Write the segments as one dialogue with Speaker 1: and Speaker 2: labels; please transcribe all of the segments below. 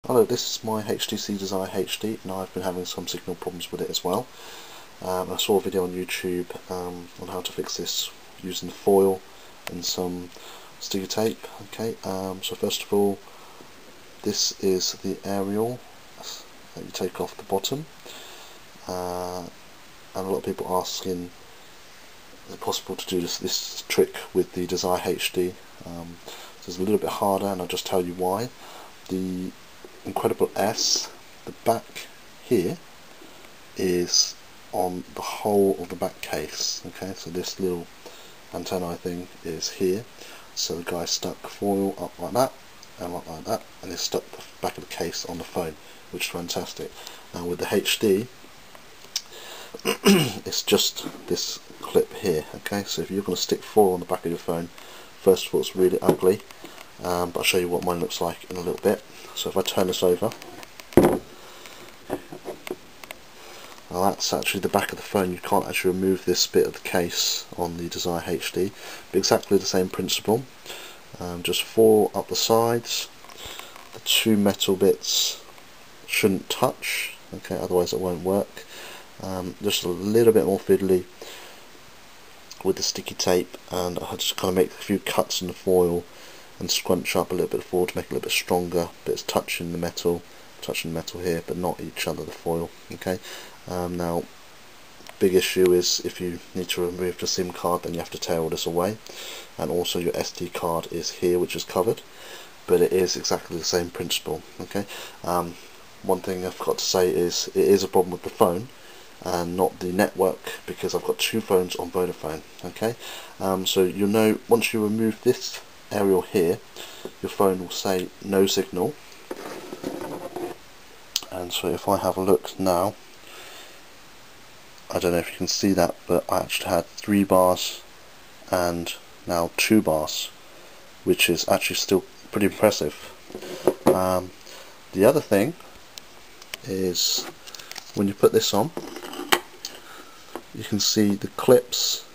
Speaker 1: Hello, this is my HTC Desire HD. Now I've been having some signal problems with it as well. I saw a video on YouTube on how to fix this using foil and some sticky tape. Okay, so first of all, this is the aerial that you take off the bottom, and a lot of people are asking, is it possible to do this trick with the Desire HD? So it's a little bit harder, and I'll just tell you why. The Incredible S, the back here is on the whole of the back case. Okay, so this little antennae thing is here. So the guy stuck foil up like that and up like that, and he stuck the back of the case on the phone, which is fantastic. Now with the HD, it's just this clip here. Okay, so if you're going to stick foil on the back of your phone, first of all it's really ugly, but I'll show you what mine looks like in a little bit. So if I turn this over, now that's actually the back of the phone. You can't actually remove this bit of the case on the Desire HD, but exactly the same principle. Just foil up the sides. The two metal bits shouldn't touch, okay, otherwise it won't work. Just a little bit more fiddly with the sticky tape, and I just kind of make a few cuts in the foil and scrunch up a little bit of foil to make it a little bit stronger, but it's touching the metal here, but not each other, the foil. Okay. Now, big issue is if you need to remove the SIM card, then you have to tear all this away, and also your SD card is here, which is covered, but it is exactly the same principle. Okay. One thing I've got to say is it is a problem with the phone and not the network, because I've got two phones on Vodafone. Okay. So you'll know once you remove this aerial here, your phone will say no signal, and so if I have a look now, I don't know if you can see that, but I actually had 3 bars and now 2 bars, which is actually still pretty impressive. The other thing is when you put this on, you can see the clips.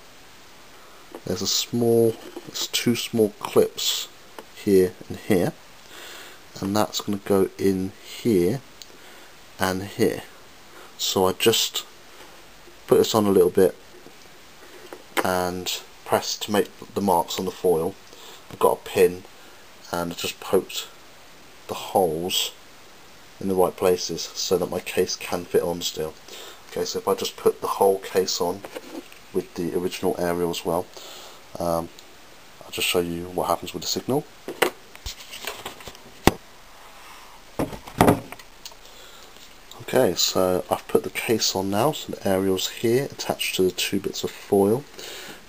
Speaker 1: There's two small clips here and here, and that's going to go in here and here. So I just put this on a little bit and press to make the marks on the foil. I've got a pin and I just poked the holes in the right places so that my case can fit on still. Okay, so if I just put the whole case on with the original aerial as well, I'll just show you what happens with the signal. Okay, so I've put the case on now, so the aerial's here attached to the 2 bits of foil.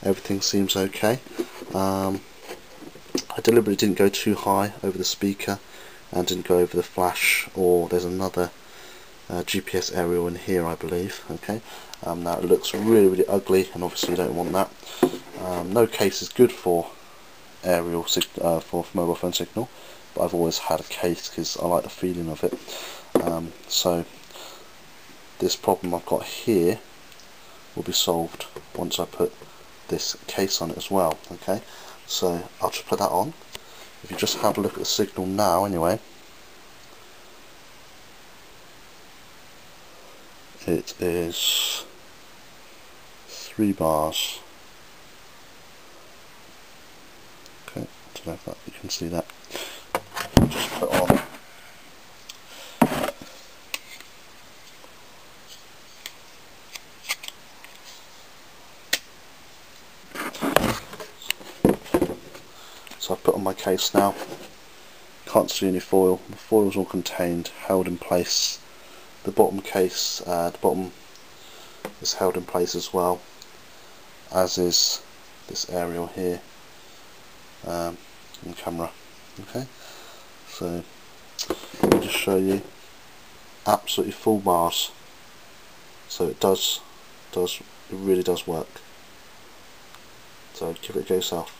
Speaker 1: Everything seems okay. I deliberately didn't go too high over the speaker and didn't go over the flash, or there's another GPS aerial in here, I believe. Okay, now it looks really ugly, and obviously you don't want that. No case is good for aerial for mobile phone signal, but I've always had a case because I like the feeling of it. So this problem I've got here will be solved once I put this case on it as well. Okay, so I'll just put that on. If you just have a look at the signal now, anyway, it is 3 bars. Okay, I don't know if you can see that. Just put on. So I've put on my case now. Can't see any foil. The foil's all contained, held in place. The bottom case, the bottom is held in place as well, as is this aerial here in camera. Okay, so I'll just show you absolutely full bars. So it really does work. So give it a go yourself.